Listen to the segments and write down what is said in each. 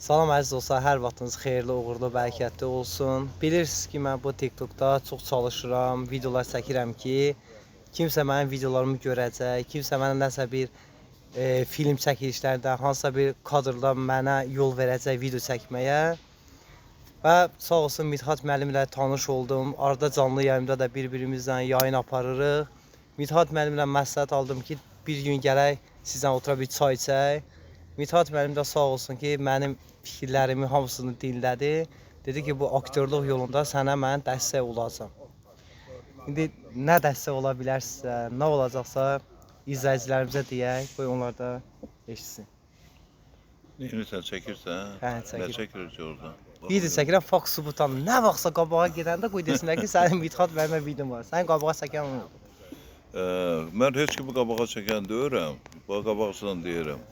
Salam əziz dostlar, hər vaxtınız xeyirli, uğurlu, bərəkətli olsun. Bilirsiniz ki, mən bu TikTokda çox çalışıram, videolar çəkirəm ki, kimsə mənim videolarımı görəcək, kimsə mənə nəsə bir film çəkilişlərdə, hansısa bir kadrda mənə yol verəcək video çəkməyə. Və sağ olsun Midhat müəllimlə tanış oldum. Arada canlı yayımda da bir-birimizlə yayın aparırıq. Midhat müəllimlə məsləhət aldım ki, bir gün gələk sizlə otura bir çay içək. Midhat müəllim də sağ olsun ki, mənim fikirlərimi hamısını dinlədi. Dedi ki, bu aktyorluq yolunda sənə mən dəstək olacağam. İndi nə dəstək ola bilərsə, nə olacaqsa izləyicilərimizə deyək, qoy onlar da eşitsin. Neyini sən çəkirsən? Hə, Nə çəkir. çəkirik ki orada? Video çəkirəm, fakt subutan. Nə vaxtsa qabağa gedəndə qoy desinlər ki, sənin Midhat müəllimə videon var. Sənin qabağa çəkən oldu. Mən heç kimi qabağa çəkən deyirəm. Bax qabaqsından deyirəm.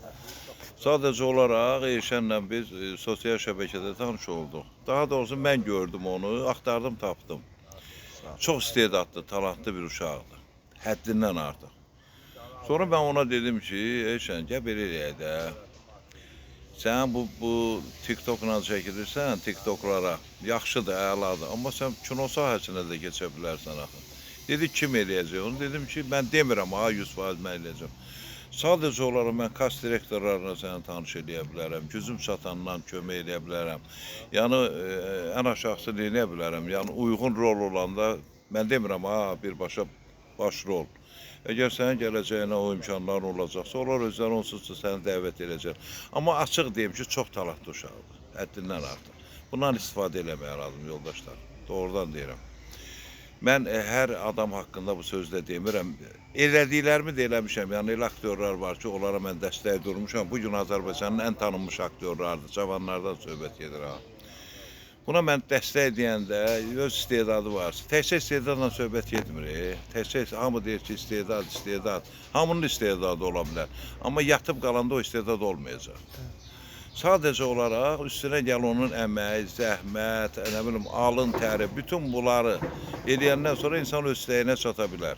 Sadəcə olaraq Eşənlə biz sosial şəbəkədə tanış olduq. Daha doğrusu mən gördüm onu, axtardım, tapdım. Çox istedadlı, talantlı bir uşaqdır. Həddindən artıq. Sonra mən ona dedim ki, Eşən, gəl belə eləyək də. Sən bu TikTokla çəkilirsən, TikToklara. Yaxşıdır, əladır. Amma sən kino sahəsinə də keçə bilərsən axı. Dedi, kim eləyəcək onu? Dedim ki, mən demirəm, 100% mən eləyəcəm. Sadəcə olaraq mən kas direktorlarına səni tanış eləyə bilərəm, gücüm çatandan kömək eləyə bilərəm. Yəni, ən aşağısı eləyə bilərəm. Yəni, uyğun rol olanda, mən demirəm, birbaşa baş rol. Əgər sənin gələcəyinə o imkanların olacaqsa, onlar özləri onsuz da səni dəvət edəcək. Amma açıq deyim ki, çox talantlı uşaqdır, həddindən artıq. Bundan istifadə eləməyə lazım, yoldaşlar. Doğrudan deyirəm. Mən hər adam haqqında bu sözdə demirəm. Elədiklərimi də eləmişəm. Yəni elə aktyorlar var ki, onlara mən dəstək durmuşam. Bugün Azərbaycanın ən tanınmış aktyorlardır. Cavanlardan söhbət gedir ha. Buna mən dəstək deyəndə öz istedadı var. Təkcə istedadla söhbət getmir. Təkcə hamı deyir ki, istedad. Hamının istedadı ola bilər. Amma yatıb qalanda o istedad olmayacaq. Sadəcə olaraq üstünə gəl onun əmək, zəhmət, nə bilim, alın, təri, bütün bunları eləyəndən sonra insan öz istəyinə çata bilər.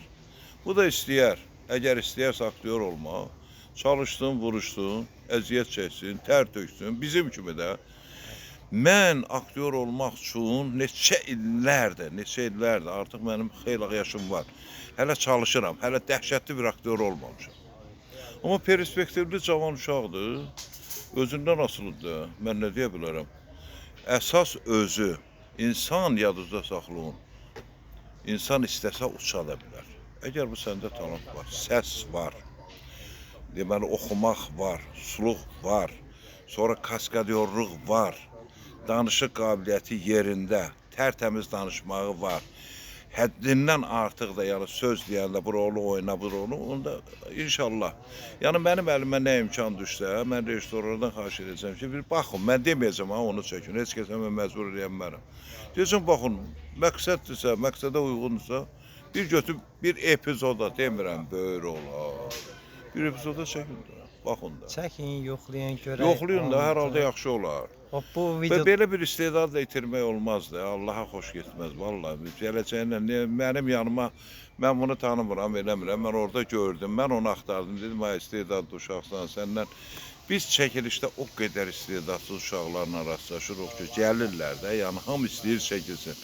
Bu da istəyər. Əgər istəyərsə aktyor olmaq, çalışsın, vuruşsun, əziyyət çəksin, tər töksün, bizim kimi də. Mən aktyor olmaq üçün neçə illərdir, artıq mənim xeyli yaşım var. Hələ çalışıram, hələ dəhşətli bir aktyor olmamışam. Amma perspektivli cavan uşaqdır. Özündən asılıdır, mən nə deyə bilərəm? Əsas özü, insan yadınızda saxlayın, insan istəsə uça da bilər. Əgər bu səndə talant var, səs var, deməli oxumaq var, suluq var, sonra kaskadyorluq var, danışıq qabiliyyəti yerində, tərtəmiz danışmağı var. Həddindən artıq da, yəni söz deyəndə bu rolu oyna, bu rolu, onda inşallah. Yəni mənim əlimə nə imkan düşsə, mən rejissorlardan xahiş edəcəm ki, bir baxın, mən deməyəcəm, onu çəkin, heç kəsə mən məcbur eləyənmərəm. Deyəcəm, baxın, məqsəddirsə, məqsədə uyğundursa, bir götürüb, bir epizoda, demirəm, böyür olar. Bir epizoda çəkin də, baxın da. Çəkin, yoxlayın, görək. Yoxlayın da, hər halda yaxşı olar. Bu video... Və belə bir istedad da itirmək olmazdı, Allaha xoş getməz, vallahi. Gələcəyinlə, mənim yanıma, mən bunu tanımıram, eləmirəm, mən orada gördüm, mən onu axtardım, dedim, istedadlı uşaqsan, səndən. Biz çəkilişdə o qədər istedadsız uşaqlarla rastlaşırıq ki, gəlirlər də, yəni hamı istəyir çəkilsin.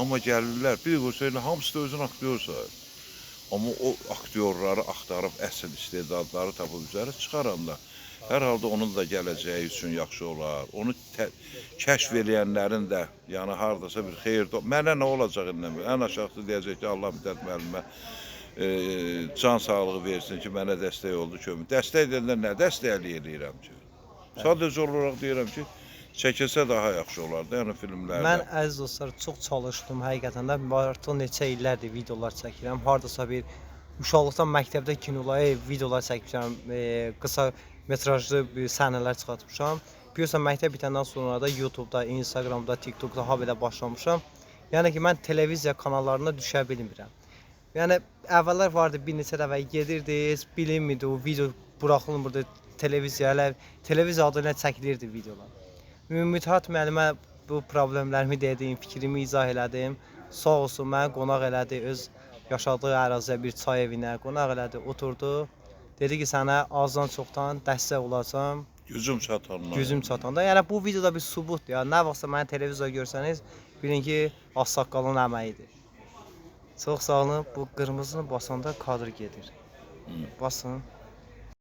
Amma gəlirlər, bir qorsayla, hamısı da özün aktyor sayır. Amma o aktyorları axtarıb, əsl istedadları tapıb üzərə çıxaranda, hər halda onun da gələcəyi üçün yaxşı olar. Onu kəşf eləyənlərin də, yəni haradasa bir xeyir... Mənə nə olacaq indi? Ən aşağısı deyəcək ki, Allah Midhat müəllimə can sağlığı versin ki, mənə dəstək oldu kömür. Dəstək edəndə nə dəstək eləyirəm ki? Sadəcə olaraq deyirəm ki, çəkilsə daha yaxşı olardı, yəni filmlərdə. Mən əziz dostlar çox çalışdım həqiqətən də. Artıq neçə illərdir videolar çəkirəm. Hardasa bir uşaqlıqdan məktəbdə kinolara videolar çəkmişəm, qısa metrajlı səhnələr çıxartmışam. Biliyorsan məktəb bitəndən sonra da YouTube'da, Instagram'da, TikTok'da habelə başlamışam. Yəni ki, mən televiziya kanallarına düşə bilmirəm. Yəni əvvəllər vardı, bir neçə dəfə gedirdiniz, bilinmirdi o video buraxılmırdı televiziya, televiziya adı ilə çəkilirdi videolar. Midhat müəllimə bu problemlərimi dedim, fikrimi izah elədim. Sağ olsun, mənə qonaq elədi, öz yaşadığı əraziyə bir çay evinə qonaq elədi, oturdu. Dedi ki, sənə azdan çoxdan dəstək olacam. Gücüm çatanlar. Gücüm çatanda. Yəni bu videoda bir sübutdur. Yəni nə vaxtsa məni televizorda görsəniz, bilin ki, ağsaqqalın əməyidir. Çox sağ olun. Bu qırmızını basanda kadr gedir. Basın.